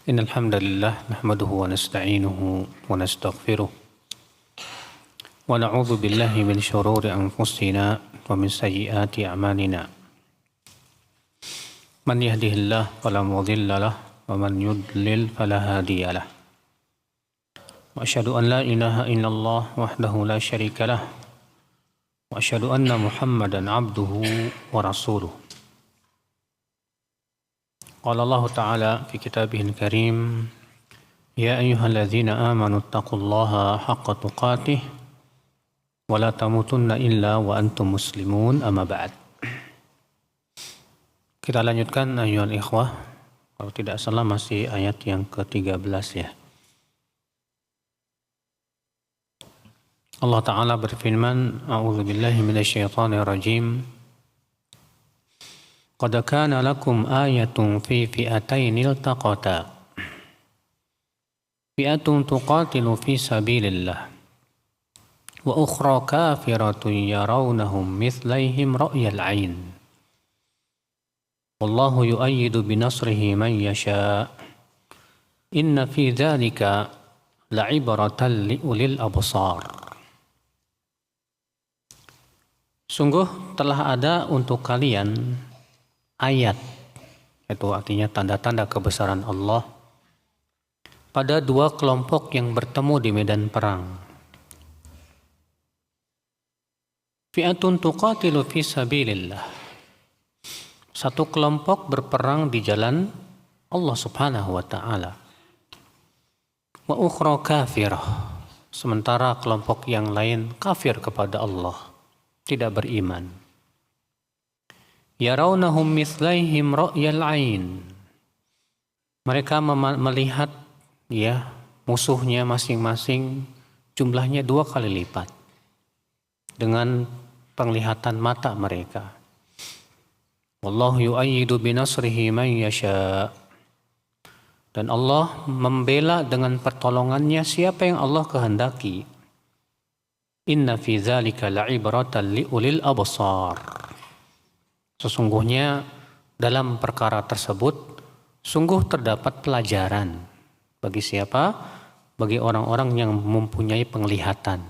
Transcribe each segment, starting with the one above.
إن الحمد لله نحمده ونستعينه ونستغفره ونعوذ بالله من شرور أنفسنا ومن سيئات أعمالنا من يهده الله فلا مضل له ومن يضلل فلا هادي له وأشهد أن لا إله إلا الله وحده لا شريك له وأشهد أن محمدا عبده ورسوله قال الله تعالى في كتابه الكريم يا أيها الذين آمنوا اتقوا الله حق تقاته ولا تموتن إلا وأنتم مسلمون أما بعد. Kita lanjutkan ayat ikhwah. Kalau tidak salah masih ayat yang ke-13 ya. Allah Ta'ala berfirman, A'udzu billahi minasyaitonir rajim. Qad kana lakum ayatun fi fi'atayn iltaqata. Fi'atun tuqatilu fi sabilillah wa ukhra kafiratun yarawnahum mithlaihim ra'yal 'ain. Wallahu yu'ayyidu binasrihi man yasha. Inna fi dzalika la'ibratan liulil absar. Sungguh telah ada untuk kalian ayat, itu artinya tanda-tanda kebesaran Allah pada dua kelompok yang bertemu di medan perang. Fi'atun tuqatilu fi sabilillah. Satu kelompok berperang di jalan Allah Subhanahu wa taala. Wa ukhra kafirah. Sementara kelompok yang lain kafir kepada Allah, tidak beriman. Yarawnahum mithlaihim ra'yal 'ain. Mereka melihat ya musuhnya masing-masing jumlahnya 2 kali lipat dengan penglihatan mata mereka. Wallahu yu'ayyidu binasrihi man yasha. Dan Allah membela dengan pertolongannya siapa yang Allah kehendaki. Inna fi dzalika la'ibratan liulil absar. Sesungguhnya dalam perkara tersebut sungguh terdapat pelajaran bagi siapa? Bagi orang-orang yang mempunyai penglihatan.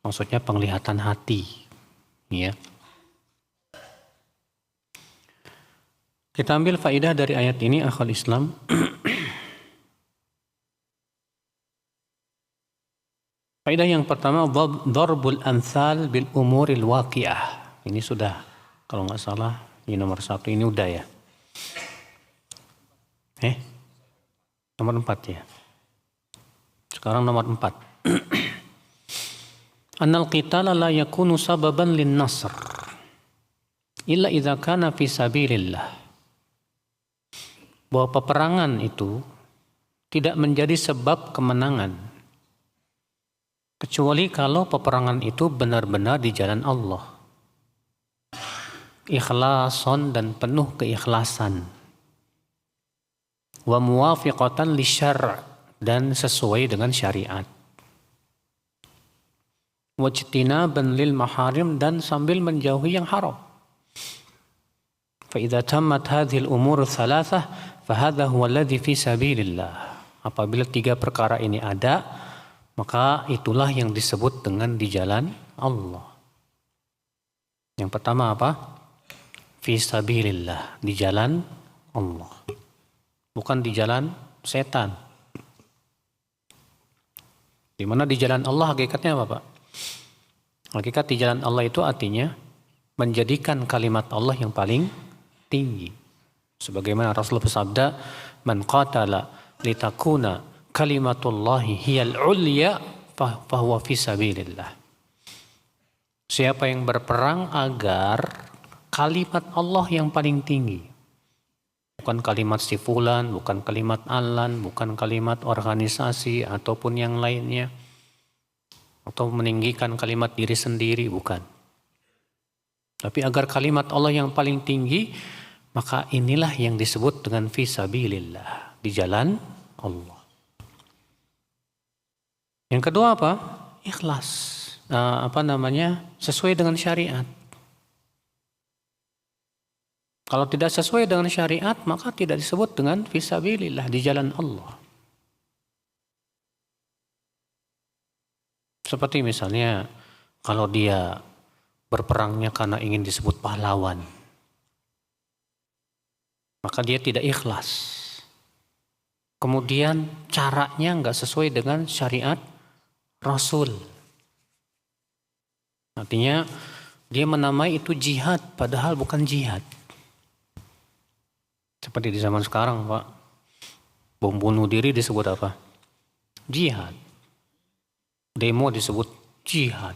Maksudnya penglihatan hati. Ya. Kita ambil faidah dari ayat ini akhwal Islam. Faidah yang pertama, darbul amsal bil umuril waqi'ah. Ini sudah, kalau nggak salah, ini nomor 1, ini udah ya. Nomor 4 ya. Sekarang nomor 4. Annal qitala la yakunu sababan lin nasr illa idza kana fi sabilillah. Bahwa peperangan itu tidak menjadi sebab kemenangan kecuali kalau peperangan itu benar-benar di jalan Allah. Ikhlason dan penuh keikhlasan. Wa muwafiqatan lisyar' dan sesuai dengan syariat. Wajtinaban lil maharim dan sambil menjauhi yang haram. Fa idza tammat hadhil umur thalathah fa hadha huwa alladhi fi sabilillah. Apabila 3 perkara ini ada, maka itulah yang disebut dengan di jalan Allah. Yang pertama apa? Fi sabilillah, di jalan Allah. Bukan di jalan setan. Di mana di jalan Allah hakikatnya apa, Pak? Hakikat di jalan Allah itu artinya menjadikan kalimat Allah yang paling tinggi. Sebagaimana Rasulullah bersabda, "Man qatala litakuna kalimatullahi hiyal ulya fahuwa fi sabilillah." Siapa yang berperang agar kalimat Allah yang paling tinggi. Bukan kalimat si fulan, bukan kalimat alan, bukan kalimat organisasi ataupun yang lainnya. Atau meninggikan kalimat diri sendiri, bukan. Tapi agar kalimat Allah yang paling tinggi, maka inilah yang disebut dengan fi sabilillah, di jalan Allah. Yang kedua apa? Ikhlas. Sesuai dengan syariat. Kalau tidak sesuai dengan syariat, maka tidak disebut dengan fisabilillah, di jalan Allah. Seperti misalnya, kalau dia berperangnya karena ingin disebut pahlawan, maka dia tidak ikhlas. Kemudian caranya nggak sesuai dengan syariat Rasul. Artinya dia menamai itu jihad, padahal bukan jihad. Seperti di zaman sekarang, Pak. Bom bunuh diri disebut apa? Jihad. Demo disebut jihad.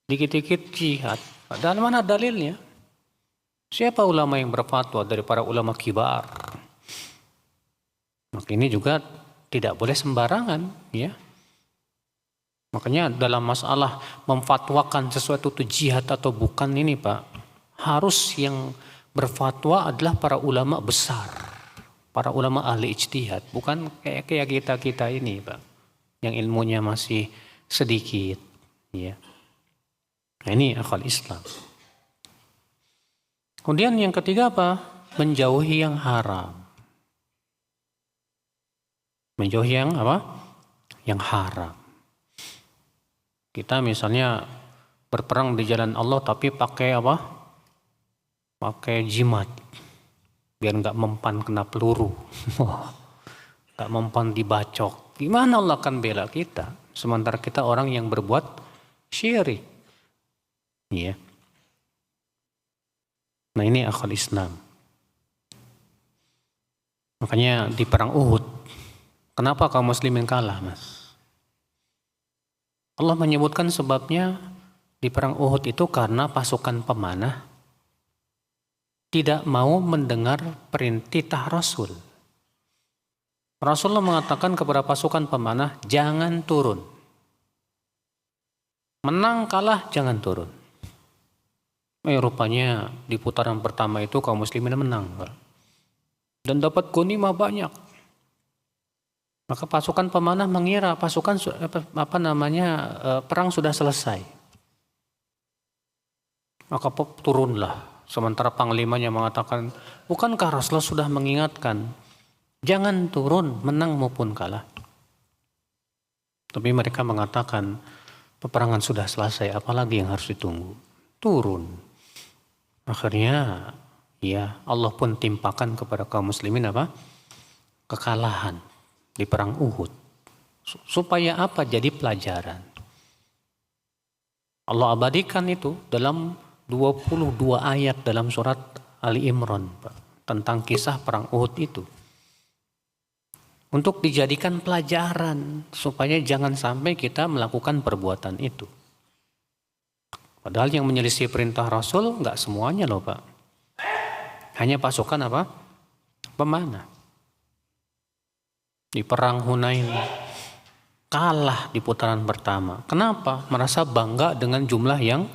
Dikit-dikit jihad. Padahal mana dalilnya? Siapa ulama yang berfatwa dari para ulama kibar? Maka ini juga tidak boleh sembarangan, ya. Makanya dalam masalah memfatwakan sesuatu itu jihad atau bukan ini, Pak, harus yang berfatwa adalah para ulama besar, para ulama ahli ijtihad, bukan kayak kita ini, Pak, yang ilmunya masih sedikit, ya. Nah, ini akal Islam. Kemudian yang ketiga apa? Menjauhi yang haram. Menjauhi yang apa? Yang haram. Kita misalnya berperang di jalan Allah tapi pakai apa? Pakai jimat. Biar nggak mempan kena peluru. Nggak mempan dibacok. Gimana Allah akan bela kita? Sementara kita orang yang berbuat syirik. Iya. Nah, ini akal Islam. Makanya di perang Uhud, kenapa kaum muslimin kalah, Mas? Allah menyebutkan sebabnya di perang Uhud itu karena pasukan pemanah tidak mau mendengar perintah Rasul. Rasulullah mengatakan kepada pasukan pemanah, jangan turun. Menang kalah jangan turun. Rupanya di putaran pertama itu kaum muslimin menang, Pak. Dan dapat ghanimah banyak. Maka pasukan pemanah mengira pasukan perang sudah selesai. Maka turunlah. Sementara panglimanya mengatakan, bukankah Rasulullah sudah mengingatkan, jangan turun, menang maupun kalah. Tapi mereka mengatakan, peperangan sudah selesai, apalagi yang harus ditunggu? Turun. Akhirnya, ya Allah pun timpakan kepada kaum muslimin apa? Kekalahan di perang Uhud. Supaya apa? Jadi pelajaran. Allah abadikan itu dalam 22 ayat dalam surat Ali Imran, Pak, tentang kisah perang Uhud itu. Untuk dijadikan pelajaran supaya jangan sampai kita melakukan perbuatan itu. Padahal yang menyelisih perintah Rasul enggak semuanya loh, Pak. Hanya pasukan apa? Pemanah. Di perang Hunain kalah di putaran pertama. Kenapa? Merasa bangga dengan jumlah yang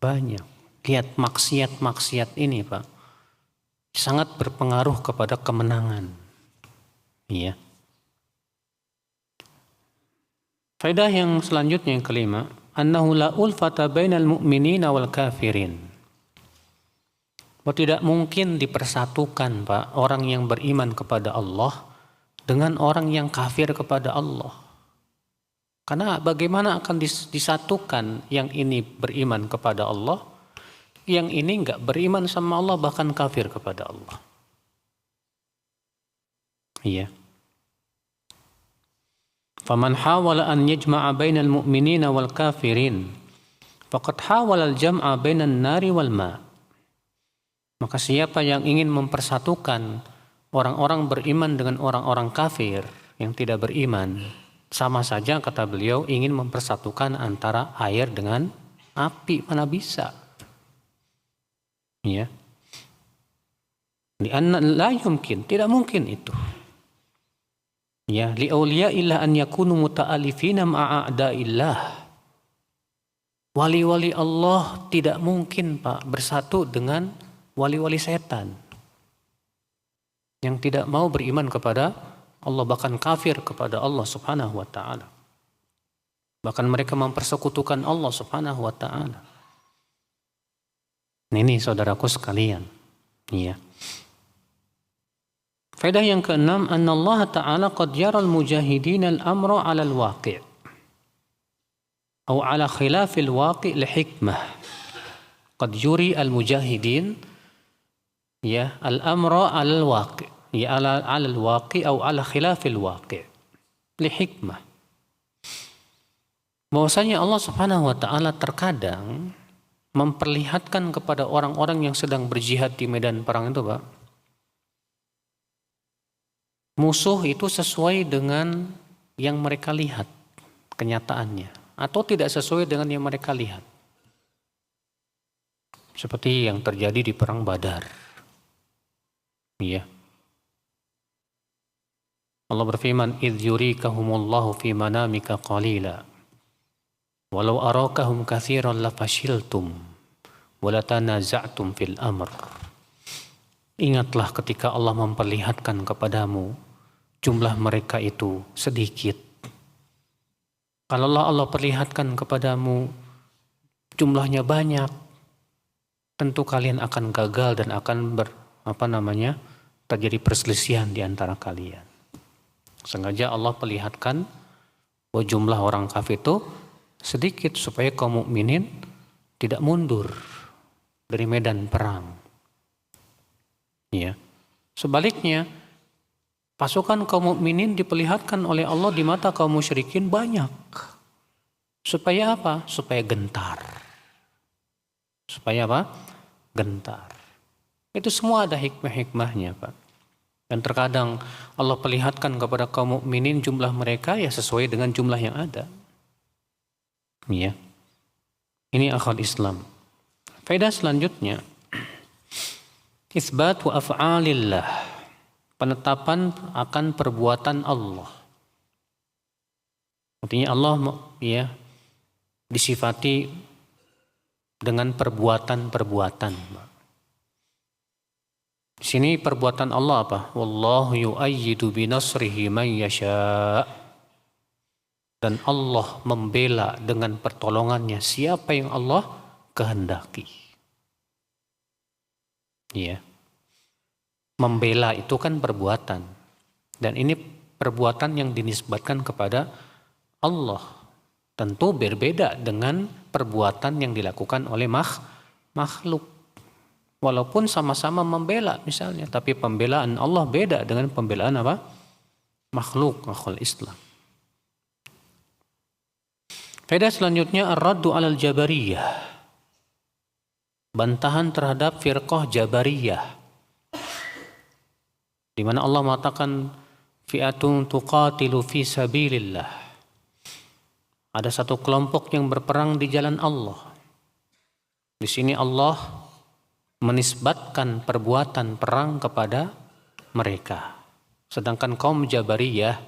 banyak. Lihat maksiat-maksiat ini, Pak. Sangat berpengaruh kepada kemenangan. Iya. Faedah yang selanjutnya yang kelima, annahu la ulfata bainal mu'minina wal kafirin. Bahwa tidak mungkin dipersatukan, Pak, orang yang beriman kepada Allah dengan orang yang kafir kepada Allah. Karena bagaimana akan disatukan yang ini beriman kepada Allah, yang ini enggak beriman sama Allah bahkan kafir kepada Allah. Iya. Faman hawala an yajma'a bainal mu'minina wal kafirin faqad hawala al-jam'a bainan nari wal ma'. Maka siapa yang ingin mempersatukan orang-orang beriman dengan orang-orang kafir yang tidak beriman, sama saja kata beliau ingin mempersatukan antara air dengan api, mana bisa. Ya. Lianna la yumkin, tidak mungkin itu. Ya, li awliyaillah an yakunu muta'alifina ma'a a'daillah. Wali-wali Allah tidak mungkin, Pak, bersatu dengan wali-wali setan yang tidak mau beriman kepada Allah, bahkan kafir kepada Allah Subhanahu wa taala. Bahkan mereka mempersekutukan Allah Subhanahu wa taala. Ini saudaraku sekalian. Iya. Faedah yang keenam, anna Allah Ta'ala qad yara al-mujahidin al-amra 'ala al-waqi' atau 'ala khilaf al-waqi' li hikmah. Qad yuri al-mujahidin ya al-amra 'ala al-waqi' ya 'ala al-waqi' atau 'ala khilaf al-waqi' li hikmah. Bahwasanya Allah Subhanahu wa Ta'ala terkadang memperlihatkan kepada orang-orang yang sedang berjihad di medan perang itu, Pak, musuh itu sesuai dengan yang mereka lihat kenyataannya atau tidak sesuai dengan yang mereka lihat. Seperti yang terjadi di perang Badar. Iya. Allah berfirman, "Idz yurikahumullahu fi manamika qalila walau arakahum katsiran lafashiltum wa latanaza'tum fil amr." Ingatlah ketika Allah memperlihatkan kepadamu jumlah mereka itu sedikit. Kalau Allah perlihatkan kepadamu jumlahnya banyak, tentu kalian akan gagal dan akan terjadi perselisihan di antara kalian. Sengaja Allah perlihatkan bahwa jumlah orang kafir itu sedikit supaya kaum mukminin tidak mundur dari medan perang. Ya. Sebaliknya, pasukan kaum mukminin diperlihatkan oleh Allah di mata kaum musyrikin banyak. Supaya apa? Supaya gentar. Supaya apa? Gentar. Itu semua ada hikmah-hikmahnya, Pak. Dan terkadang Allah perlihatkan kepada kaum mukminin jumlah mereka ya sesuai dengan jumlah yang ada. Ya. Ini akal Islam. Faedah selanjutnya, isbatu af'alillah. Penetapan akan perbuatan Allah. Artinya Allah ya disifati dengan perbuatan-perbuatan. Di sini perbuatan Allah apa? Wallahu yu'ayyidu binasrihi man yasha. Dan Allah membela dengan pertolongannya siapa yang Allah kehendaki. Iya. Membela itu kan perbuatan. Dan ini perbuatan yang dinisbatkan kepada Allah. Tentu berbeda dengan perbuatan yang dilakukan oleh makhluk. Walaupun sama-sama membela misalnya. Tapi pembelaan Allah beda dengan pembelaan apa? Makhluk, akal Islam. Faedah selanjutnya, ar-raddu 'alal jabariyah. Bantahan terhadap firqah jabariyah. Di mana Allah mengatakan fi'atun tuqatilu fi sabilillah. Ada satu kelompok yang berperang di jalan Allah. Di sini Allah menisbatkan perbuatan perang kepada mereka. Sedangkan kaum Jabariyah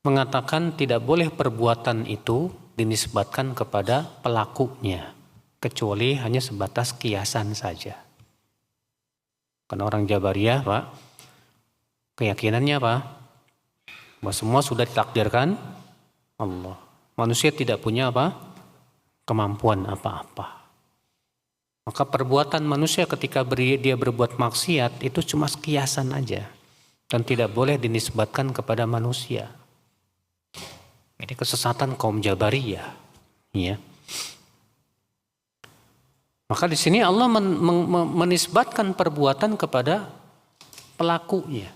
mengatakan tidak boleh perbuatan itu dinisbatkan kepada pelakunya, kecuali hanya sebatas kiasan saja. Karena orang Jabariyah, Pak, keyakinannya apa? Bahwa semua sudah ditakdirkan Allah. Manusia tidak punya apa? Kemampuan apa-apa. Maka perbuatan manusia ketika dia berbuat maksiat itu cuma kiasan aja. Dan tidak boleh dinisbatkan kepada manusia. Ini kesesatan kaum Jabariyah. Ya. Maka di sini Allah menisbatkan perbuatan kepada pelakunya.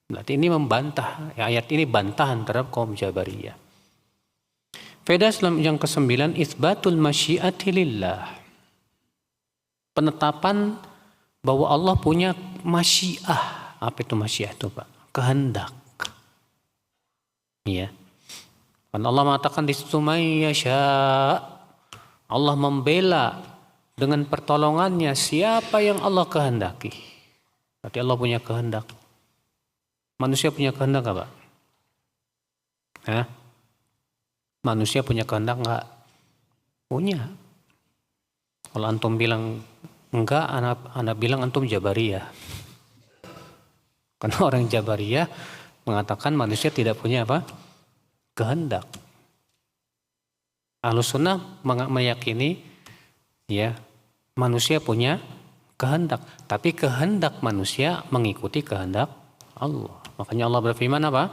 Berarti ini membantah, ayat ini bantahan terhadap kaum Jabariyah. Faedah yang ke-9, itsbatul masyiati lillah. Penetapan bahwa Allah punya masyiah. Apa itu masyiah itu, Pak? Kehendak. Iya. Dan Allah mengatakan di situ mayyasha. Allah membela dengan pertolongannya siapa yang Allah kehendaki. Berarti Allah punya kehendak. Manusia punya kehendak gak, Pak? Hah? Manusia punya kehendak gak? Punya. Kalau antum bilang enggak, anak bilang antum Jabariyah. Karena orang Jabariyah mengatakan manusia tidak punya apa? Kehendak. Ahlus Sunnah meyakini ya manusia punya kehendak. Tapi kehendak manusia mengikuti kehendak Allah. Makanya Allah berfirman apa?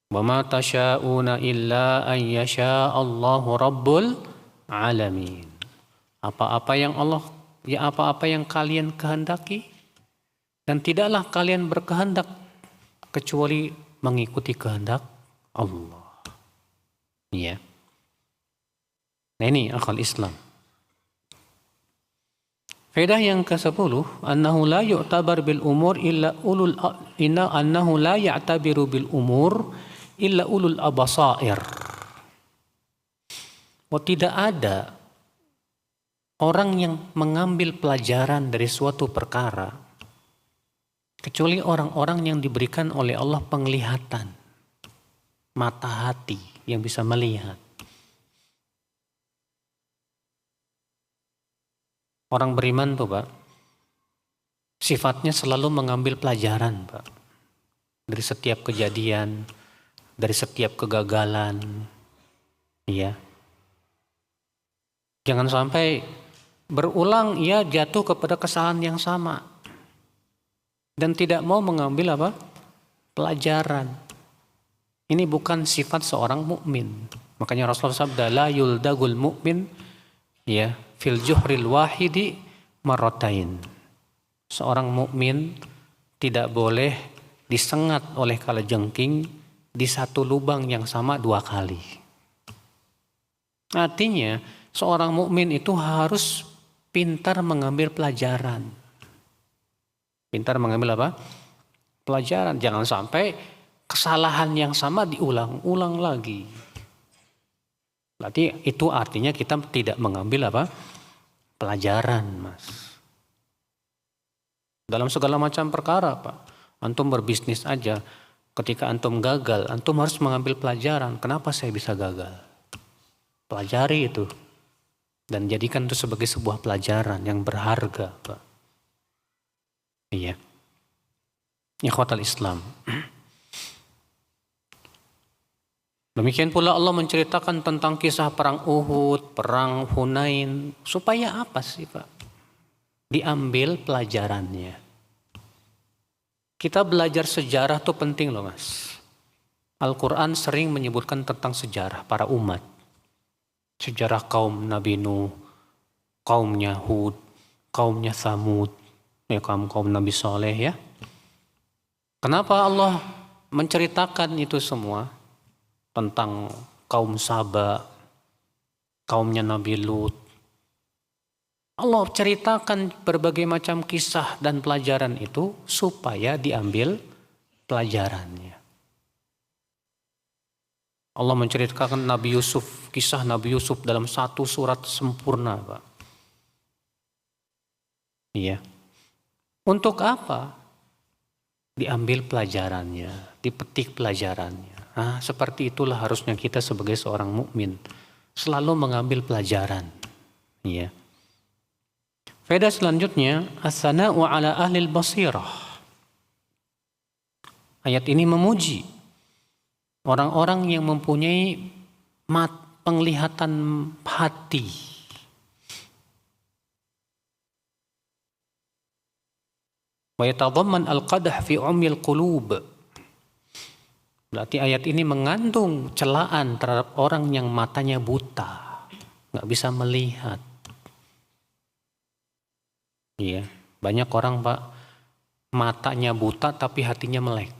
Wa ma tasyauna illa an yasha Allahu rabbul alamin. Apa-apa yang kalian kehendaki, dan tidaklah kalian berkehendak kecuali mengikuti kehendak Allah. Ya. Nah ini akal Islam. Faedah yang ke-10, annahu la yu'tabar bil umur illa annahu la ya'tabiru bil umur illa ulul abasair. Tidak ada orang yang mengambil pelajaran dari suatu perkara kecuali orang-orang yang diberikan oleh Allah penglihatan, mata hati yang bisa melihat. Orang beriman tuh Pak, sifatnya selalu mengambil pelajaran Pak. Dari setiap kejadian, dari setiap kegagalan. Ya. Jangan sampai berulang ia jatuh kepada kesalahan yang sama. Dan tidak mau mengambil apa? Pelajaran. Ini bukan sifat seorang mukmin. Makanya Rasulullah sabda, la yuldagul mu'min ya fil juhril wahidi marratain. Seorang mukmin tidak boleh disengat oleh kalajengking di satu lubang yang sama 2 kali. Artinya seorang mukmin itu harus pintar mengambil pelajaran. Pintar mengambil apa? Pelajaran. Jangan sampai kesalahan yang sama diulang-ulang lagi. Berarti itu artinya kita tidak mengambil apa? Pelajaran, Mas. Dalam segala macam perkara, Pak. Antum berbisnis aja. Ketika antum gagal, antum harus mengambil pelajaran. Kenapa saya bisa gagal? Pelajari itu. Dan jadikan itu sebagai sebuah pelajaran yang berharga, Pak. Iya. Ikhwatal Islam. Demikian pula Allah menceritakan tentang kisah perang Uhud, perang Hunain. Supaya apa sih Pak? Diambil pelajarannya. Kita belajar sejarah itu penting loh Mas. Al-Quran sering menyebutkan tentang sejarah para umat. Sejarah kaum Nabi Nuh, kaumnya Hud, kaumnya Thamud, kaum Nabi Saleh ya. Kenapa Allah menceritakan itu semua? Tentang kaum Saba, kaumnya Nabi Lut. Allah ceritakan berbagai macam kisah dan pelajaran itu supaya diambil pelajarannya. Allah menceritakan Nabi Yusuf, kisah Nabi Yusuf dalam satu surat sempurna, Pak. Iya. Untuk apa? Diambil pelajarannya, dipetik pelajarannya. Nah, seperti itulah harusnya kita sebagai seorang mukmin selalu mengambil pelajaran. Ya. Faedah selanjutnya, as-sana'u ala ahlil basirah. Ayat ini memuji orang-orang yang mempunyai penglihatan hati. Wa yatadamman al-qadah fi umil qulub. Berarti ayat ini mengandung celaan terhadap orang yang matanya buta, nggak bisa melihat. Iya, banyak orang Pak matanya buta tapi hatinya melek,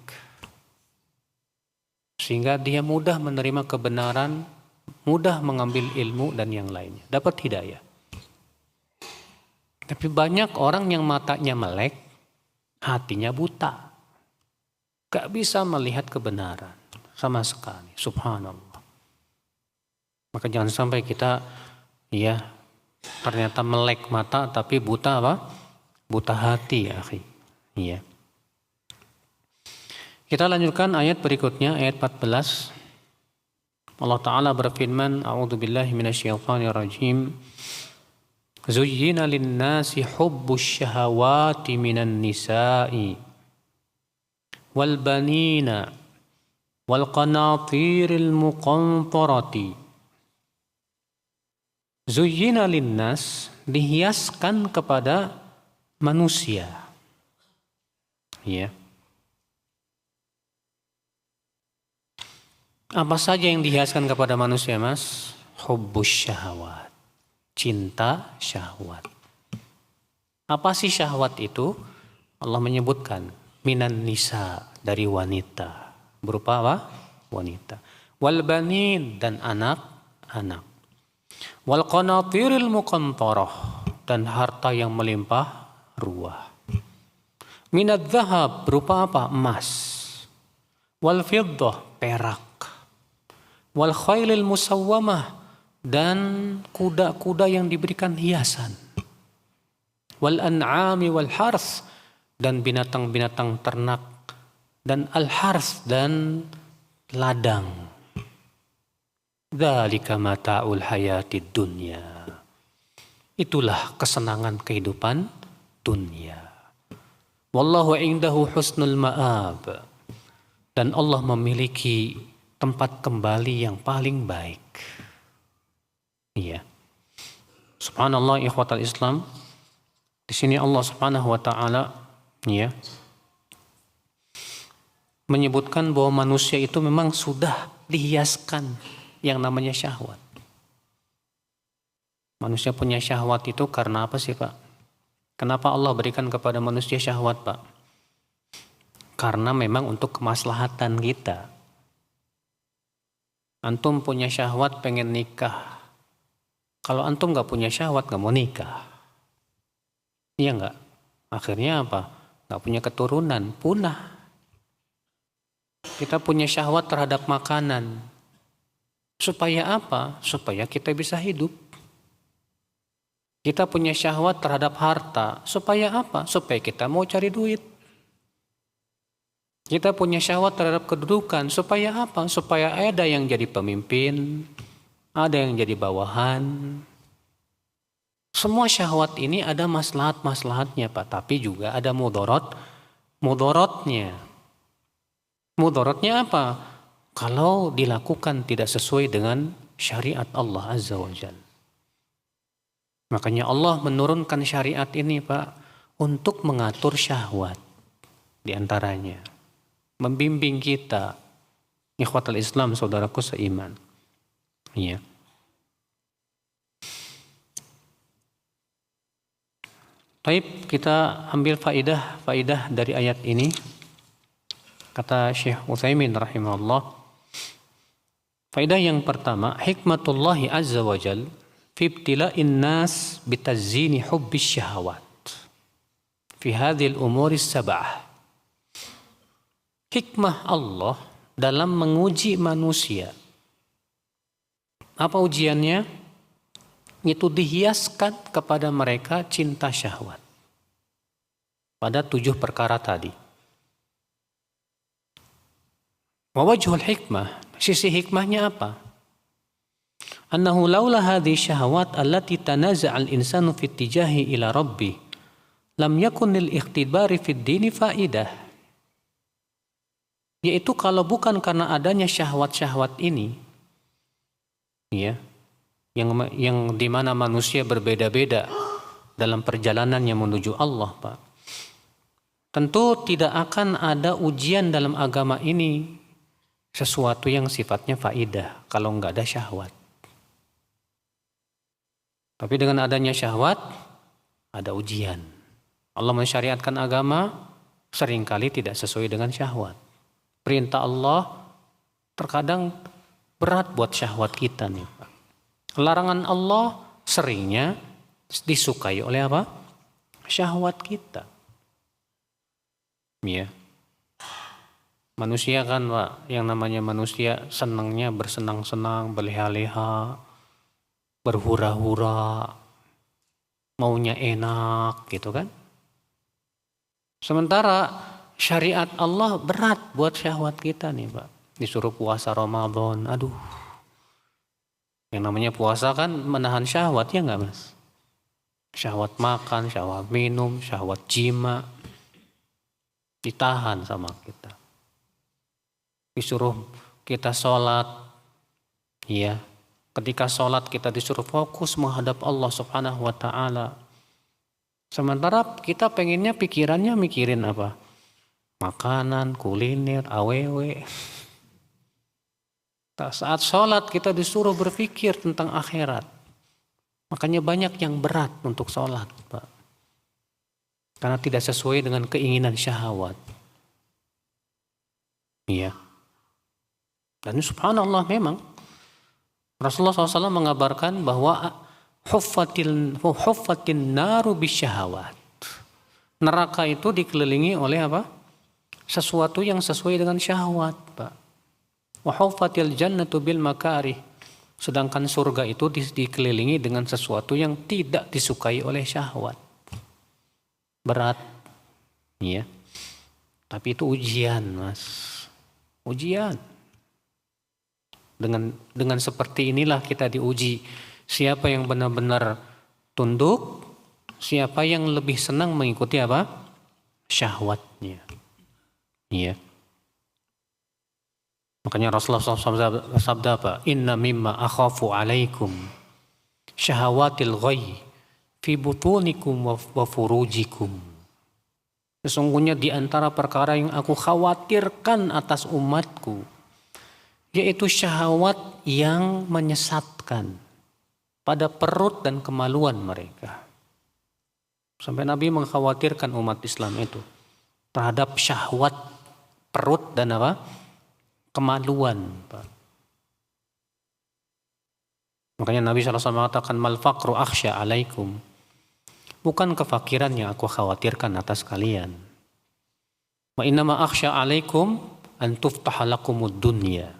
sehingga dia mudah menerima kebenaran, mudah mengambil ilmu dan yang lainnya, dapat hidayah. Tapi banyak orang yang matanya melek, hatinya buta. Gak bisa melihat kebenaran sama sekali. Subhanallah. Maka jangan sampai kita ya ternyata melek mata tapi buta apa? Buta hati ya akhi. Iya. Kita lanjutkan ayat berikutnya, ayat 14. Allah Ta'ala berfirman, A'udzubillahi minasyaitonirrajim. Zuyyina lin-nasi hubbus syahawati minan nisa'i wal banina wal qanatiril muqantarati Zuyyina linnas, dihiaskan kepada manusia. Ya. Apa saja yang dihiaskan kepada manusia, Mas? Hubbus syahwat. Cinta syahwat. Apa sih syahwat itu? Allah menyebutkan minan nisa, dari wanita. Berupa apa? Wanita. Wal banin, dan anak-anak. Wal qanatiril muqantarah, dan harta yang melimpah ruah. Minadz zahab, berupa apa? Emas. Wal fiddah, perak. Wal khailil musawwamah, dan kuda-kuda yang diberikan hiasan. Wal an'ami wal harth, dan binatang-binatang ternak, dan al harth, dan ladang. Dzalika mata'ul hayatid dunya. Itulah kesenangan kehidupan dunia. Wallahu indahu husnul ma'ab. Dan Allah memiliki tempat kembali yang paling baik. Iya. Subhanallah, ikhwatal Islam. Di sini Allah Subhanahu wa taala ya menyebutkan bahwa manusia itu memang sudah dihiaskan yang namanya syahwat. Manusia punya syahwat itu karena apa sih, Pak? Kenapa Allah berikan kepada manusia syahwat, Pak? Karena memang untuk kemaslahatan kita. Antum punya syahwat pengen nikah. Kalau antum gak punya syahwat gak mau nikah. Iya gak? Akhirnya apa? Gak punya keturunan, punah. Kita punya syahwat terhadap makanan. Supaya apa? Supaya kita bisa hidup. Kita punya syahwat terhadap harta. Supaya apa? Supaya kita mau cari duit. Kita punya syahwat terhadap kedudukan. Supaya apa? Supaya ada yang jadi pemimpin, ada yang jadi bawahan. Semua syahwat ini ada maslahat-maslahatnya, Pak. Tapi juga ada mudorotnya. Mudorotnya apa? Kalau dilakukan tidak sesuai dengan syariat Allah Azza wa Jalla. Makanya Allah menurunkan syariat ini, Pak, untuk mengatur syahwat diantaranya. Membimbing kita, ikhwatal Islam, saudaraku seiman. Iya. Baik, kita ambil faidah dari ayat ini. Kata Syekh Utsaimin rahimahullah, faidah yang pertama, hikmatullahi azza wa jal fi ibtila'in nas bitazini hubbis syahawat fi hadhil umuris sab'ah. Hikmah Allah dalam menguji manusia. Apa ujiannya? Itu dihiaskan kepada mereka cinta syahwat. Pada 7 perkara tadi. Wawajhul hikmah, sisi hikmahnya apa? Annahu laula hadhi syahwat allati tanaza'al insanu fi tijahi ila rabbi lam yakun lil ikhtibari fid dini faidah. Yaitu kalau bukan karena adanya syahwat-syahwat ini, ya, yang di mana manusia berbeda-beda dalam perjalanannya menuju Allah, Pak. Tentu tidak akan ada ujian dalam agama ini sesuatu yang sifatnya faidah kalau nggak ada syahwat. Tapi dengan adanya syahwat ada ujian. Allah mensyariatkan agama seringkali tidak sesuai dengan syahwat. Perintah Allah terkadang berat buat syahwat kita nih, Pak. Larangan Allah seringnya disukai oleh apa? Syahwat kita. Ya. Manusia kan, Pak, yang namanya manusia senangnya bersenang-senang, berleha-leha, berhura-hura, maunya enak gitu kan. Sementara syariat Allah berat buat syahwat kita nih, Pak. Disuruh puasa Ramadan, aduh. Yang namanya puasa kan menahan syahwat, ya enggak, Mas? Syahwat makan, syahwat minum, syahwat jima ditahan sama kita. Disuruh kita sholat, ya, Ketika sholat kita disuruh fokus menghadap Allah Subhanahu wa Ta'ala. Sementara kita pengennya pikirannya mikirin apa? Makanan, kuliner, awewe. Saat sholat kita disuruh berpikir tentang akhirat. Makanya banyak yang berat untuk sholat, Pak. Karena tidak sesuai dengan keinginan syahwat. Iya. Dan subhanallah memang Rasulullah SAW mengabarkan bahwa huffatin naru bisyahawat. Neraka itu dikelilingi oleh apa? Sesuatu yang sesuai dengan syahwat, Pak. Wa huffatil jannatu bil makarih. Sedangkan surga itu dikelilingi dengan sesuatu yang tidak disukai oleh syahwat. Berat. Iya. Tapi itu ujian, Mas. Ujian. Dengan seperti inilah kita diuji. Siapa yang benar-benar tunduk, siapa yang lebih senang mengikuti apa? Syahwatnya. Iya. Makanya Rasulullah SAW sabda apa? Inna mimma akhafu alaikum syahawatil ghayy fi butunikum wa furujikum. Sesungguhnya di antara perkara yang aku khawatirkan atas umatku, yaitu syahwat yang menyesatkan pada perut dan kemaluan mereka. Sampai Nabi mengkhawatirkan umat Islam itu terhadap syahwat perut dan apa? Kemaluan. Makanya Nabi SAW mengatakan mal faqru akhsya alaikum. Bukan kefakiran yang aku khawatirkan atas kalian. Wa innama akhsya alaikum an tuftaha lakumud dunya.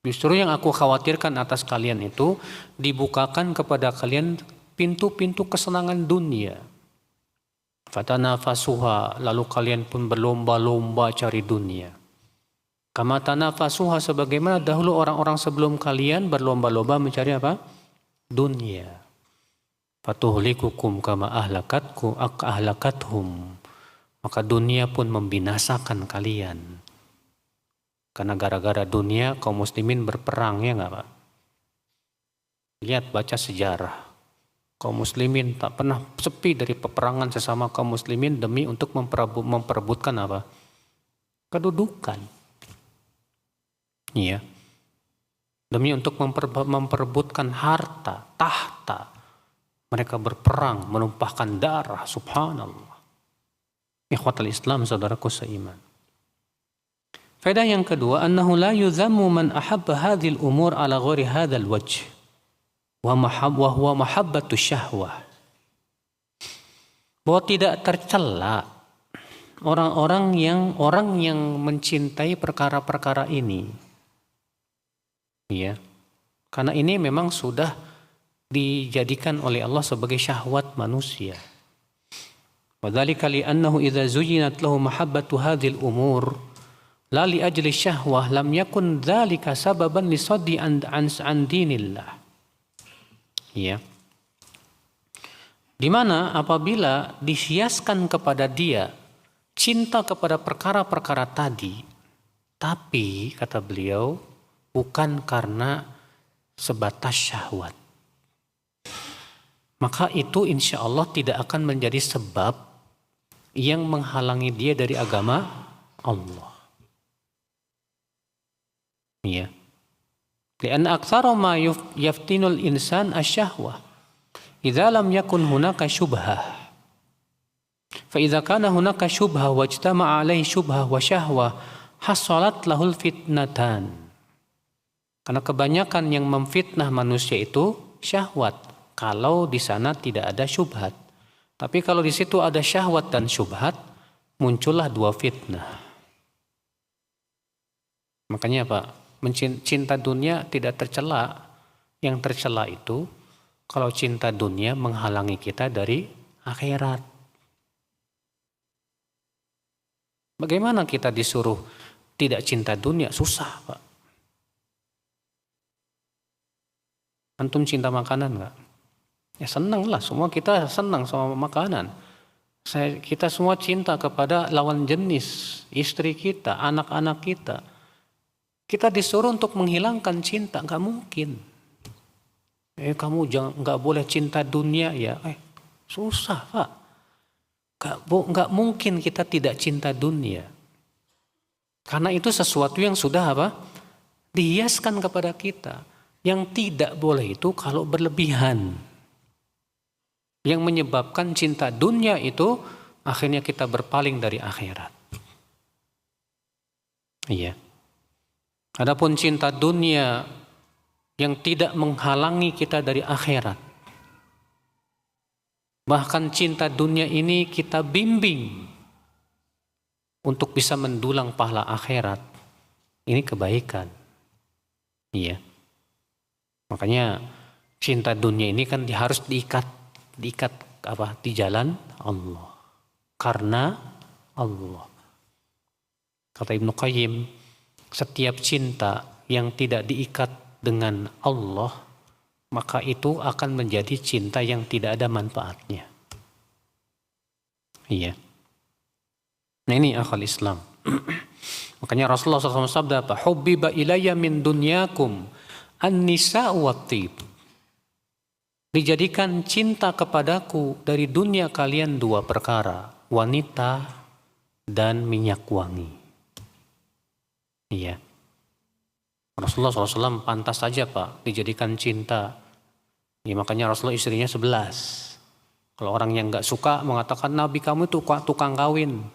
Justru yang aku khawatirkan atas kalian itu dibukakan kepada kalian pintu-pintu kesenangan dunia. Fatanafasuha, lalu kalian pun berlomba-lomba cari dunia. Kama tanafasuha, sebagaimana dahulu orang-orang sebelum kalian berlomba-lomba mencari apa? Dunia. Fatuhlikukum kama ahlakathum. Maka dunia pun membinasakan kalian. Karena gara-gara dunia kaum muslimin berperang, ya enggak Pak? Lihat, baca sejarah. Kaum muslimin tak pernah sepi dari peperangan sesama kaum muslimin demi untuk memperebutkan apa? Kedudukan. Iya. Demi untuk memperebutkan harta, tahta. Mereka berperang, menumpahkan darah, subhanallah. Ikhwatul Islam, saudaraku seiman. Faedah yang kedua, annahu la yuzammu man ahabba hadhil umur ala ghairi hadzal wajh wa huwa mahabbatu syahwah. Bahwa tidak tercela orang yang mencintai perkara-perkara ini. Ya. Karena ini memang sudah dijadikan oleh Allah sebagai syahwat manusia. Wa dzalika li annahu idza zuyinat lahu mahabbatu hadhil umur la li ajli syahwah lam yakun dzalika sababan li saddi an dinillah. Ya. Di mana apabila disiaskan kepada dia cinta kepada perkara-perkara tadi, tapi kata beliau bukan karena sebatas syahwat, maka itu insya Allah tidak akan menjadi sebab yang menghalangi dia dari agama Allah. Ya. Lianna aktsara ma yaftinul insan asyahwah idza lam yakun hunaka syubhah. Fa idza kana hunaka syubhah wajtama'a alaihi syubhah wa syahwah hasalat lahul fitnatan. Karena kebanyakan yang memfitnah manusia itu syahwat. Kalau di sana tidak ada syubhat. Tapi kalau di situ ada syahwat dan syubhat, muncullah dua fitnah. Makanya Pak, cinta dunia tidak tercela. Yang tercela itu kalau cinta dunia menghalangi kita dari akhirat. Bagaimana kita disuruh tidak cinta dunia? Susah Pak. Antum cinta makanan enggak? Ya senang lah, semua kita senang sama makanan. Kita semua cinta kepada lawan jenis, istri kita, anak-anak kita. Kita disuruh untuk menghilangkan cinta, enggak mungkin. Kamu jangan, nggak boleh cinta dunia ya. Susah Pak. Nggak mungkin kita tidak cinta dunia. Karena itu sesuatu yang sudah apa? Dihiaskan kepada kita. Yang tidak boleh itu kalau berlebihan. Yang menyebabkan cinta dunia itu akhirnya kita berpaling dari akhirat. Iya. Adapun cinta dunia yang tidak menghalangi kita dari akhirat. Bahkan cinta dunia ini kita bimbing untuk bisa mendulang pahala akhirat. Ini kebaikan. Iya. Makanya cinta dunia ini kan harus diikat di jalan Allah. Karena Allah. Kata Ibnu Qayyim, setiap cinta yang tidak diikat dengan Allah, maka itu akan menjadi cinta yang tidak ada manfaatnya. Iya. Nah ini akal Islam. Makanya Rasulullah SAW sabda apa? Hubbiba ilayya min dunyakum an-nisa' wat-tib. Dijadikan cinta kepadaku dari dunia kalian dua perkara, wanita dan minyak wangi. Iya. Rasulullah SAW pantas saja Pak dijadikan cinta. Ya, makanya Rasulullah istrinya 11. Kalau orang yang gak suka mengatakan Nabi kamu itu tukang kawin.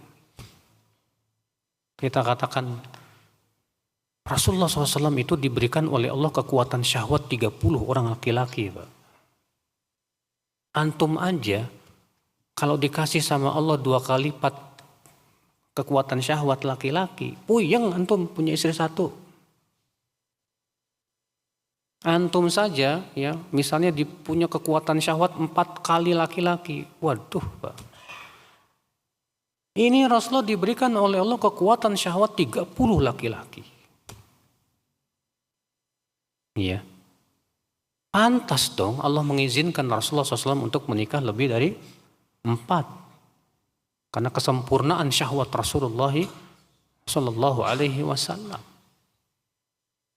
Kita katakan Rasulullah SAW itu diberikan oleh Allah kekuatan syahwat 30 orang laki-laki Pak. Antum aja kalau dikasih sama Allah 2 kali lipat kekuatan syahwat laki-laki, puyeng antum punya istri 1. Antum saja ya, misalnya punya kekuatan syahwat 4 kali laki-laki. Waduh, Pak. Ini Rasulullah diberikan oleh Allah kekuatan syahwat 30 laki-laki. Iya. Pantas dong Allah mengizinkan Rasulullah SAW untuk menikah lebih dari 4. Karena kesempurnaan syahwat Rasulullah Sallallahu Alaihi Wasallam.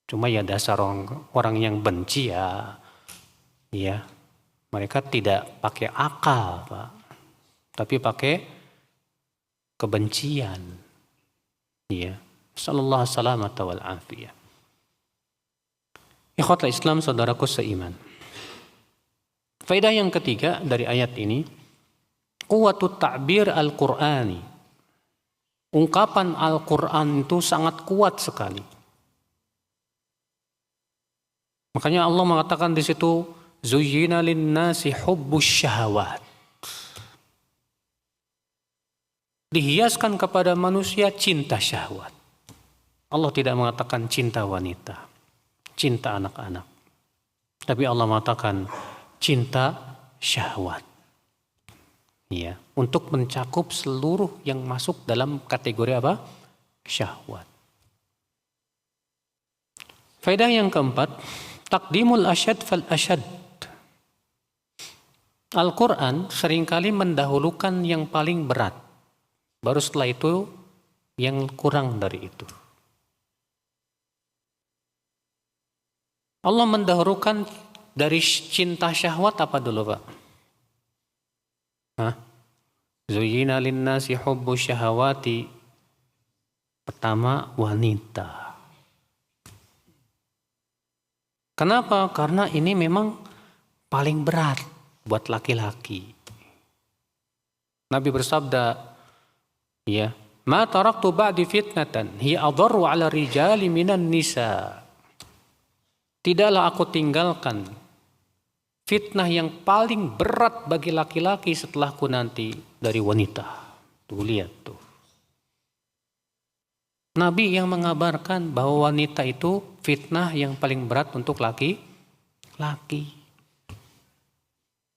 Cuma ya dasar orang yang benci ya, mereka tidak pakai akal Pak, tapi pakai kebencian. Ya, sallallahu salamata wal afiyah. Ikhwatul Islam, saudaraku seiman. Faedah yang ketiga dari ayat ini, quwwatut ta'bir al-Qur'ani. Ungkapan Al-Qur'an itu sangat kuat sekali. Makanya Allah mengatakan di situ, zuyyina lin-nasi hubbus syahawat. Dihiaskan kepada manusia cinta syahwat. Allah tidak mengatakan cinta wanita, cinta anak-anak. Tapi Allah mengatakan cinta syahwat. Ya, untuk mencakup seluruh yang masuk dalam kategori apa? Syahwat. Faedah yang keempat, taqdimul asyad fal asyad. Al-Quran seringkali mendahulukan yang paling berat. Baru setelah itu yang kurang dari itu. Allah mendahulukan dari cinta syahwat apa dulu Pak? Zuyyina linnasi hubbu syahawati. Pertama wanita. Kenapa? Karena ini memang paling berat buat laki-laki. Nabi bersabda, ya, ma taraktu ba'di fitnatan hiya adharru 'ala rijali minan nisa. Tidaklah aku tinggalkan fitnah yang paling berat bagi laki-laki setelahku nanti dari wanita. Tuh lihat tuh. Nabi yang mengabarkan bahwa wanita itu fitnah yang paling berat untuk laki-laki.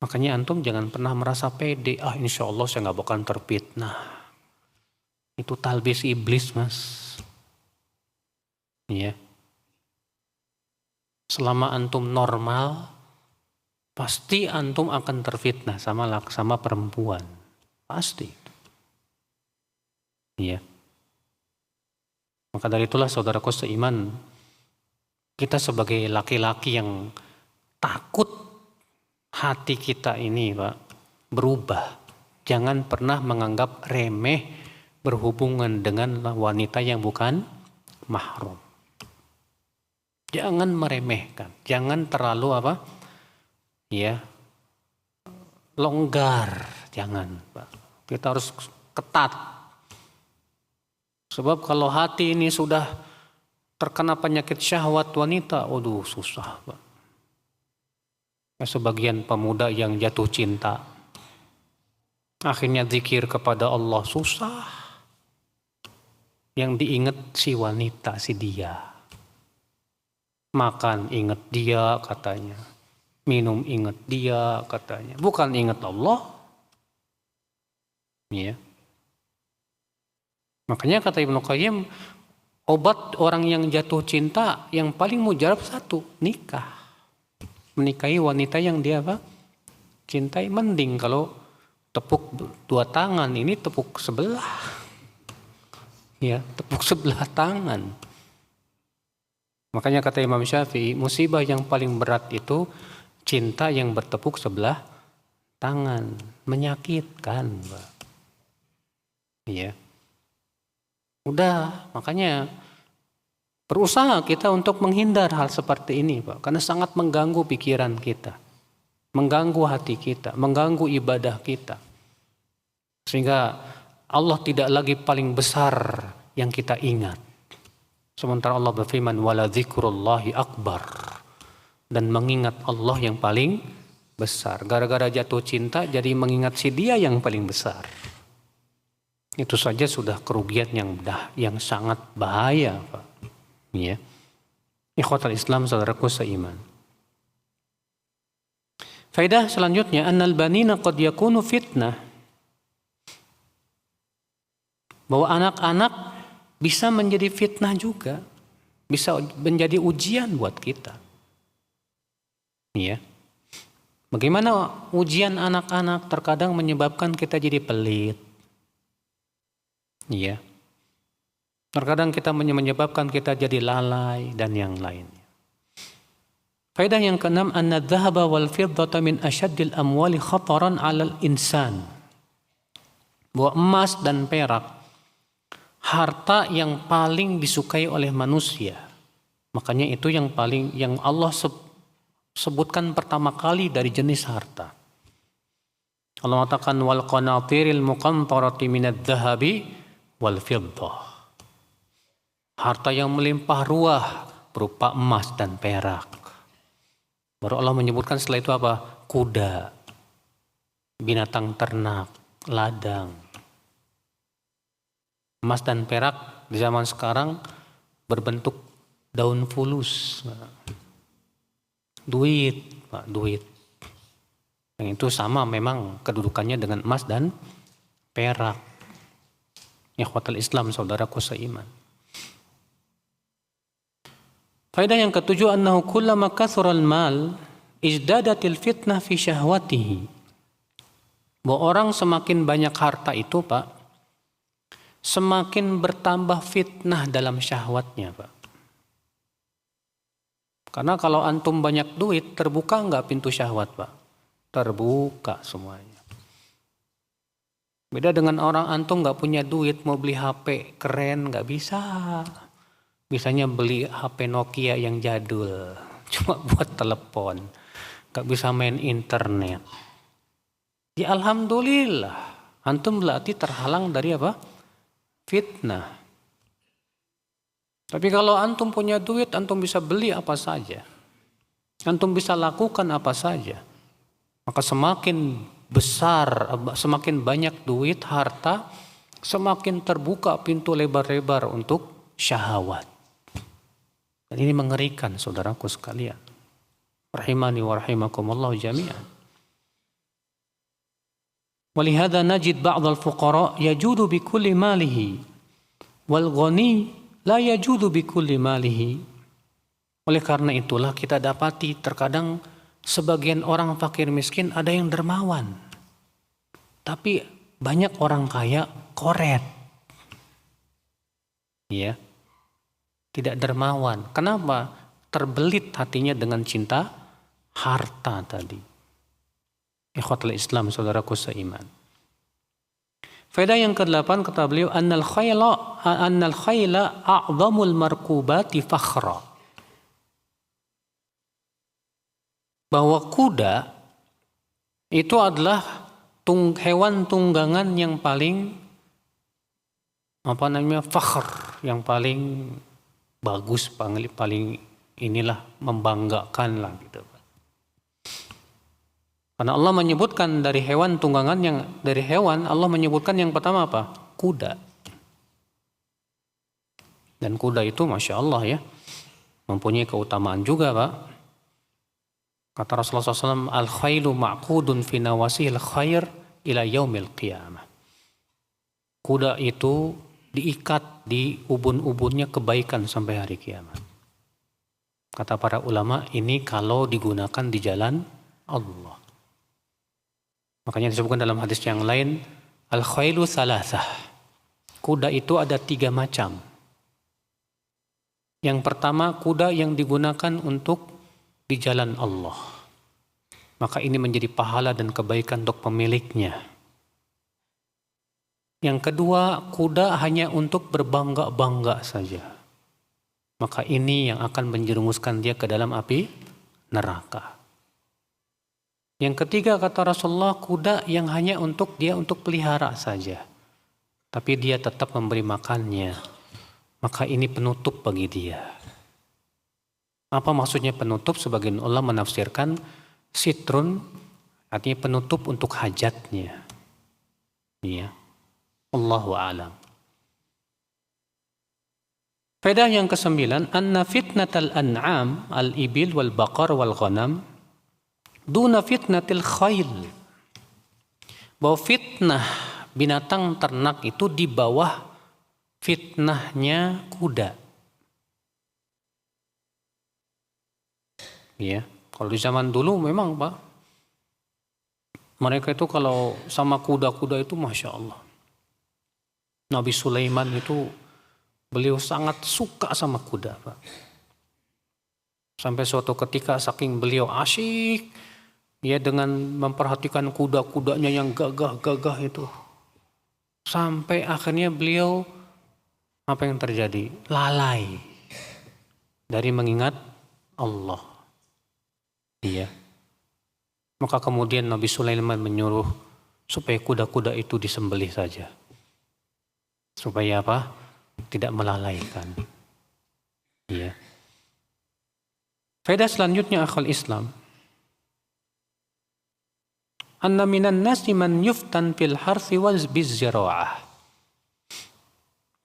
Makanya antum jangan pernah merasa pede. Insya Allah saya gak bakal terfitnah. Itu talbis iblis mas. Ya. Selama antum normal, pasti antum akan terfitnah sama perempuan. Pasti. Iya. Maka dari itulah saudaraku seiman, kita sebagai laki-laki yang takut hati kita ini, Pak, berubah. Jangan pernah menganggap remeh berhubungan dengan wanita yang bukan mahram. Jangan meremehkan, jangan terlalu longgar, jangan, Pak. Kita harus ketat. Sebab kalau hati ini sudah terkena penyakit syahwat wanita, aduh susah, Pak. Sebagian pemuda yang jatuh cinta, akhirnya zikir kepada Allah susah. Yang diingat si wanita, si dia. Makan ingat dia katanya. Minum ingat dia katanya. Bukan ingat Allah. Ya. Makanya kata Ibnu Qayyim, obat orang yang jatuh cinta yang paling mujarab satu, nikah. Menikahi wanita yang dia cintai. Mending kalau tepuk dua tangan, ini tepuk sebelah. Ya, tepuk sebelah tangan. Makanya kata Imam Syafi'i, musibah yang paling berat itu cinta yang bertepuk sebelah tangan. Menyakitkan, Pak. Ya. Udah, makanya berusaha kita untuk menghindar hal seperti ini, Pak. Karena sangat mengganggu pikiran kita. Mengganggu hati kita. Mengganggu ibadah kita. Sehingga Allah tidak lagi paling besar yang kita ingat. Sementara Allah berfirman, wala dzikrullahi akbar. Dan mengingat Allah yang paling besar. Gara-gara jatuh cinta jadi mengingat si dia yang paling besar. Itu saja sudah kerugian yang sangat bahaya, Pak. Ya. Ikhwatal Islam, saudaraku seiman. Faedah selanjutnya, annal banina qad yakunu fitnah. Bahwa anak-anak bisa menjadi fitnah juga. Bisa menjadi ujian buat kita. Ya. Bagaimana ujian anak-anak terkadang menyebabkan kita jadi pelit. Ya. Terkadang kita menyebabkan kita jadi lalai dan yang lainnya. Faedah yang keenam, anna dzahaba wal fiddata min asyaddil amwali khataran 'alal insan. Bahwa emas dan perak harta yang paling disukai oleh manusia. Makanya itu yang Allah sebutkan pertama kali dari jenis harta. Allah mengatakan wal qanatiril muqantarati minadz dzahabi wal fiddah. Harta yang melimpah ruah berupa emas dan perak. Baru Allah menyebutkan setelah itu apa? Kuda, binatang ternak, ladang. Emas dan perak di zaman sekarang berbentuk daun fulus. Duit, Pak, duit. Yang itu sama memang kedudukannya dengan emas dan perak. Ikhwatal Islam, saudaraku seiman. Faedah yang ketujuh, annahu kullama kathural mal izdadatil fitnah fi syahwatihi. Bahwa orang semakin banyak harta itu, Pak, semakin bertambah fitnah dalam syahwatnya, Pak. Karena kalau antum banyak duit, terbuka enggak pintu syahwat, Pak? Terbuka semuanya. Beda dengan orang antum enggak punya duit, mau beli HP keren, enggak bisa. Bisanya beli HP Nokia yang jadul, cuma buat telepon, gak bisa main internet. Ya alhamdulillah, antum berarti terhalang dari apa? Fitnah. Tapi kalau antum punya duit, antum bisa beli apa saja. Antum bisa lakukan apa saja. Maka semakin besar, semakin banyak duit, harta, semakin terbuka pintu lebar-lebar untuk syahwat. Dan ini mengerikan, saudaraku sekalian. Rahimani wa rahimakumullah jami'an. Walihada najid ba'dal fuqara yajudu bi kulli malihi wal ghani la yajudu bi kulli malihi. Oleh karena itulah kita dapati terkadang sebagian orang fakir miskin ada yang dermawan. Tapi banyak orang kaya koret. Ya. Tidak dermawan. Kenapa? Terbelit hatinya dengan cinta harta tadi. Ikhwatul Islam, saudaraku seiman. Faedah yang ke-8 kata beliau, annal khayla a'zamul markubati fakhra. Bahwa kuda itu adalah hewan tunggangan yang paling fakhr, yang paling bagus, paling inilah membanggakan lah gitu. Karena Allah menyebutkan dari hewan tunggangan Allah menyebutkan yang pertama apa? Kuda. Dan kuda itu Masya Allah ya, mempunyai keutamaan juga Pak. Kata Rasulullah SAW, al-khailu ma'qudun fi nawasihil khair ila yaumil qiyamah. Kuda itu diikat di ubun-ubunnya kebaikan sampai hari kiamat. Kata para ulama, ini kalau digunakan di jalan Allah. Makanya disebutkan dalam hadis yang lain, al-khailu thalathah. Kuda itu ada 3 macam. Yang pertama, kuda yang digunakan untuk di jalan Allah. Maka ini menjadi pahala dan kebaikan untuk pemiliknya. Yang kedua, kuda hanya untuk berbangga-bangga saja. Maka ini yang akan menjerumuskan dia ke dalam api neraka. Yang ketiga kata Rasulullah, kuda yang hanya untuk pelihara saja. Tapi dia tetap memberi makannya. Maka ini penutup bagi dia. Apa maksudnya penutup? Sebagian ulama menafsirkan sitrun artinya penutup untuk hajatnya. Ya. Allahu a'lam. Faedah yang ke-9, anna fitnatal an'am al-ibil wal baqar wal ghanam duna fitnatil khayl. Bahwa fitnah binatang ternak itu di bawah fitnahnya kuda. Ya, kalau di zaman dulu memang Pak, mereka itu kalau sama kuda-kuda itu Masya Allah. Nabi Sulaiman itu beliau sangat suka sama kuda Pak. Sampai suatu ketika saking beliau asyik ya dengan memperhatikan kuda-kudanya yang gagah-gagah itu. Sampai akhirnya beliau apa yang terjadi? Lalai dari mengingat Allah. Iya. Maka kemudian Nabi Sulaiman menyuruh supaya kuda-kuda itu disembelih saja. Supaya apa? Tidak melalaikan. Iya. Faedah selanjutnya akhwal Islam. Anna minan nasi man yuftan fil harthi wal bizzira'ah.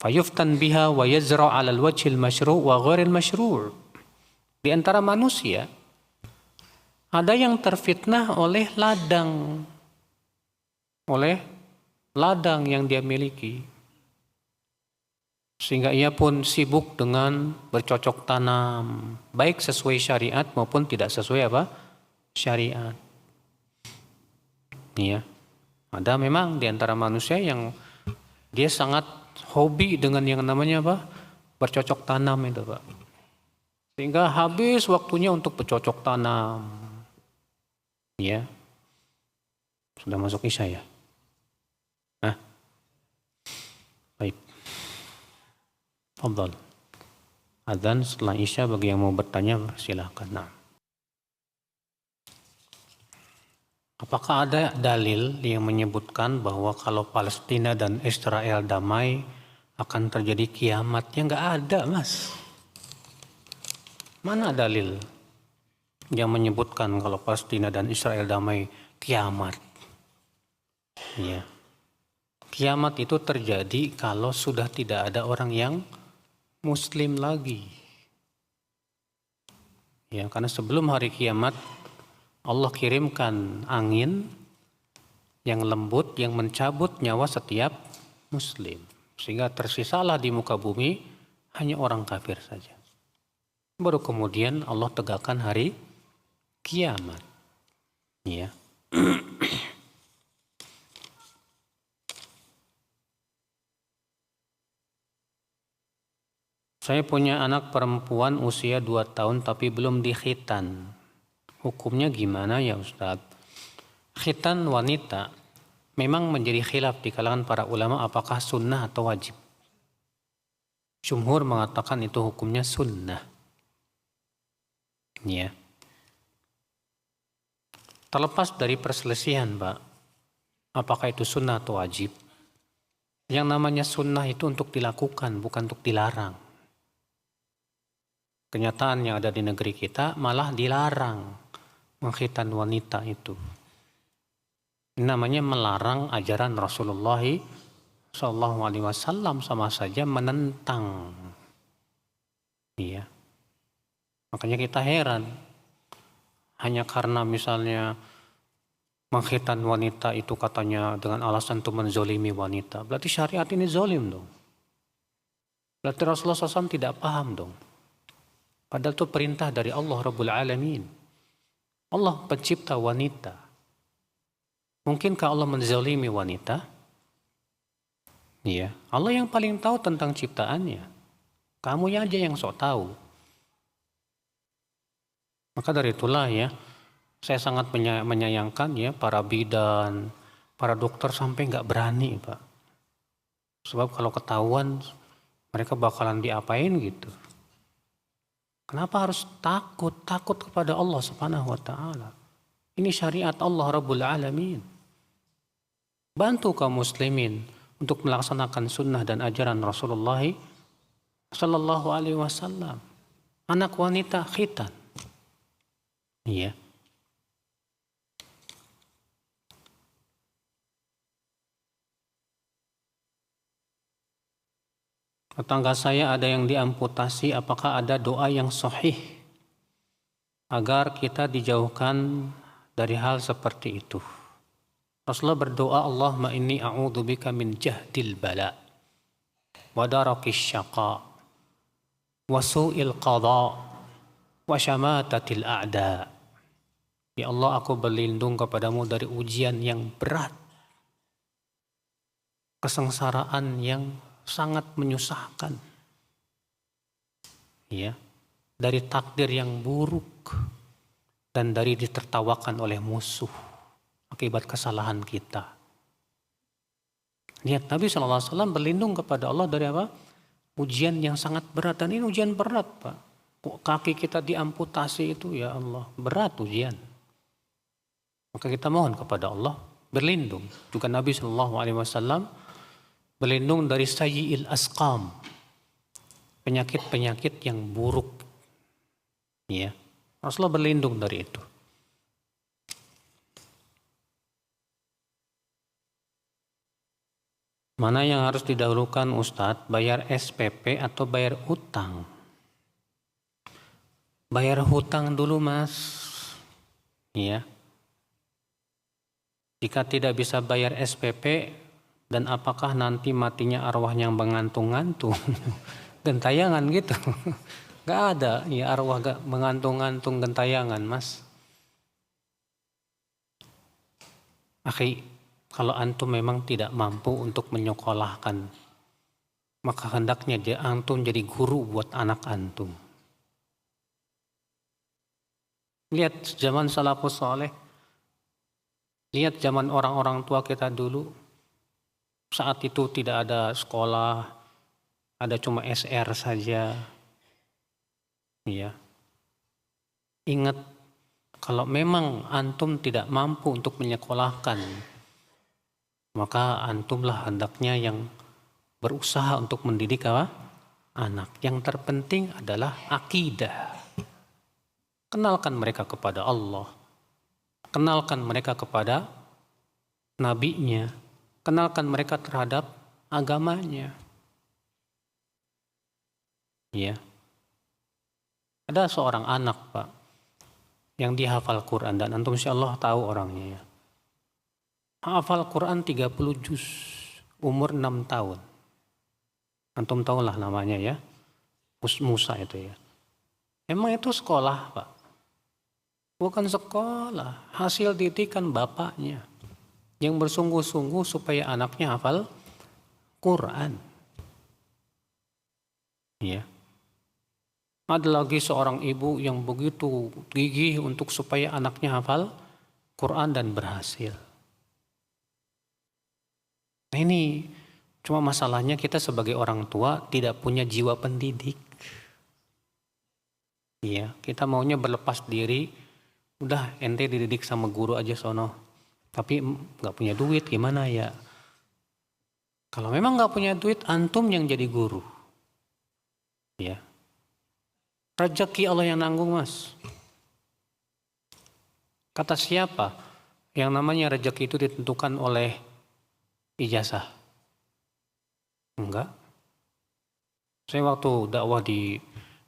Fayuftan biha wa yazra' 'ala al-wajhil masyru' wa ghairil masyru'. Di antara manusia ada yang terfitnah oleh ladang yang dia miliki. Sehingga ia pun sibuk dengan bercocok tanam, baik sesuai syariat maupun tidak sesuai apa? Syariat. Iya. Ada memang di antara manusia yang dia sangat hobi dengan yang namanya apa? Bercocok tanam itu, Pak. Sehingga habis waktunya untuk bercocok tanam. Iya. Sudah masuk Isya ya? Nah. Baik. Fadhal. Adzan setelah Isya bagi yang mau bertanya silakan. Nah. Apakah ada dalil yang menyebutkan bahwa kalau Palestina dan Israel damai akan terjadi kiamat? Ya nggak ada, Mas. Mana dalil yang menyebutkan kalau Palestina dan Israel damai kiamat? Ya. Kiamat itu terjadi kalau sudah tidak ada orang yang Muslim lagi. Ya, karena sebelum hari kiamat Allah kirimkan angin yang lembut yang mencabut nyawa setiap Muslim. Sehingga tersisalah di muka bumi hanya orang kafir saja. Baru kemudian Allah tegakkan hari kiamat. Ya. Saya punya anak perempuan usia 2 tahun tapi belum dikhitan. Hukumnya gimana ya Ustadz? Khitan wanita memang menjadi khilaf di kalangan para ulama apakah sunnah atau wajib. Jumhur mengatakan itu hukumnya sunnah. Ya. Terlepas dari perselisihan, Pak, apakah itu sunnah atau wajib? Yang namanya sunnah itu untuk dilakukan, bukan untuk dilarang. Kenyataan yang ada di negeri kita malah dilarang mengkhitan wanita itu. Ini namanya melarang ajaran Rasulullah Shallallahu Alaihi Wasallam, sama saja menentang. Iya. Makanya kita heran, hanya karena misalnya mengkhitan wanita itu katanya dengan alasan itu menzolimi wanita, berarti syariat ini zolim dong. Berarti Rasulullah SAW tidak paham dong. Padahal itu perintah dari Allah Rabbul Alamin. Allah pencipta wanita. Mungkinkah Allah menzolimi wanita? Iya, Allah yang paling tahu tentang ciptaannya. Kamu aja yang sok tahu. Maka dari itulah ya, saya sangat menyayangkan ya para bidan, para dokter sampai nggak berani, Pak. Sebab kalau ketahuan mereka bakalan diapain gitu. Kenapa harus takut? Takut kepada Allah Subhanahu wa taala. Ini syariat Allah Rabbul Alamin. Bantu kaum muslimin untuk melaksanakan sunnah dan ajaran Rasulullah Sallallahu Alaihi Wasallam. Anak wanita khitan. Iya. Tetangga saya ada yang diamputasi, apakah ada doa yang sahih agar kita dijauhkan dari hal seperti itu? Rasulullah berdoa, Allahumma inni a'udzubika min jahdil bala wa darakis syaqa wa su'il qada wa syamatatil a'da. Ya Allah, aku berlindung kepadamu dari ujian yang berat, kesengsaraan yang sangat menyusahkan, ya, dari takdir yang buruk dan dari ditertawakan oleh musuh akibat kesalahan kita. Lihat, Nabi SAW berlindung kepada Allah dari apa? Ujian yang sangat berat, dan ini ujian berat, Pak. Kaki kita diamputasi itu, ya Allah, berat ujian. Maka kita mohon kepada Allah berlindung. Juga Nabi SAW berlindung dari sayyi'il asqam, penyakit-penyakit yang buruk. Ya, Rasulullah berlindung dari itu. Mana yang harus didahulukan Ustadz, bayar SPP atau bayar hutang? Bayar hutang dulu, Mas. Ya. Jika tidak bisa bayar SPP, dan apakah nanti matinya arwah yang mengantung-ngantung? Gentayangan gitu. Gak ada ya arwah gak mengantung-ngantung gentayangan, Mas. Akhi, kalau antum memang tidak mampu untuk menyekolahkan, maka hendaknya antum jadi guru buat anak antum. Lihat zaman salafus saleh, lihat zaman orang-orang tua kita dulu. Saat itu tidak ada sekolah, ada cuma SR saja. Ya. Ingat, kalau memang antum tidak mampu untuk menyekolahkan, maka antumlah hendaknya yang berusaha untuk mendidik apa? Anak. Yang terpenting adalah akidah. Kenalkan mereka kepada Allah. Kenalkan mereka kepada nabinya. Kenalkan mereka terhadap agamanya. Ya. Ada seorang anak, Pak, yang dihafal Quran, dan antum insyaallah tahu orangnya ya. Hafal Quran 30 juz, umur 6 tahun. Antum tahulah namanya ya. Musa itu ya. Emang itu sekolah, Pak? Bukan sekolah, hasil didikan bapaknya yang bersungguh-sungguh supaya anaknya hafal Quran. Ya. Ada lagi seorang ibu yang begitu gigih untuk supaya anaknya hafal Quran dan berhasil. Nah ini cuma masalahnya kita sebagai orang tua tidak punya jiwa pendidik. Iya, kita maunya berlepas diri, udah ente dididik sama guru aja sono. Tapi nggak punya duit gimana ya? Kalau memang nggak punya duit, antum yang jadi guru. Ya. Rezeki Allah yang nanggung, Mas. Kata siapa? Yang namanya rezeki itu ditentukan oleh ijazah? Enggak. Saya waktu dakwah di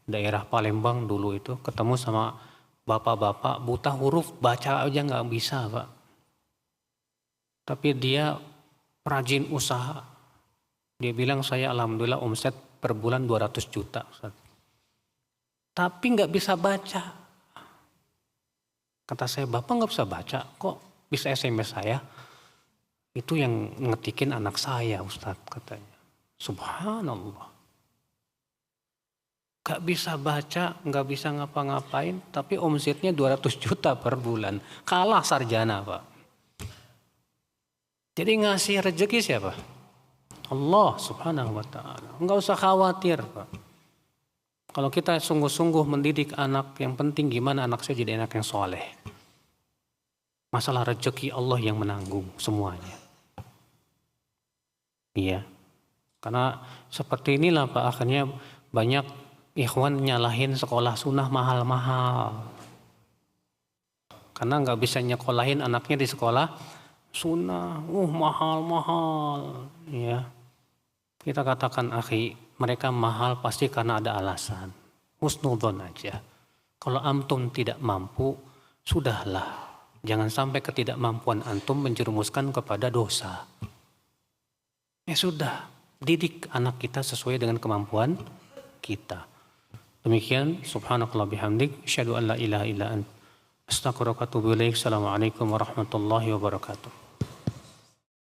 daerah Palembang dulu itu ketemu sama bapak-bapak buta huruf, baca aja nggak bisa, Pak. Tapi dia rajin usaha. Dia bilang saya alhamdulillah omset per bulan 200 juta. Ustaz. Tapi nggak bisa baca. Kata saya, Bapak nggak bisa baca, kok bisa SMS saya? Itu yang ngetikin anak saya, Ustadz, katanya. Subhanallah. Gak bisa baca, nggak bisa ngapa-ngapain, tapi omsetnya 200 juta per bulan. Kalah sarjana, Pak. Jadi ngasih rezeki siapa? Allah subhanahu wa ta'ala. Nggak usah khawatir, Pak. Kalau kita sungguh-sungguh mendidik anak, yang penting gimana anak saya jadi anak yang soleh. Masalah rezeki Allah yang menanggung semuanya. Iya. Karena seperti inilah Pak, akhirnya banyak ikhwan nyalahin sekolah sunnah mahal-mahal. Karena nggak bisa nyekolahin anaknya di sekolah sunnah, mahal-mahal. Ya. Kita katakan akhi, mereka mahal pasti karena ada alasan. Husnudzon aja. Kalau antum tidak mampu, sudahlah. Jangan sampai ketidakmampuan antum menjerumuskan kepada dosa. Ya sudah, didik anak kita sesuai dengan kemampuan kita. Demikian, subhanakallah bihamdik, asyhadu an la ilaha illa anta, astaghfiruka wa atubu ilaik. Assalamualaikum warahmatullahi wabarakatuh.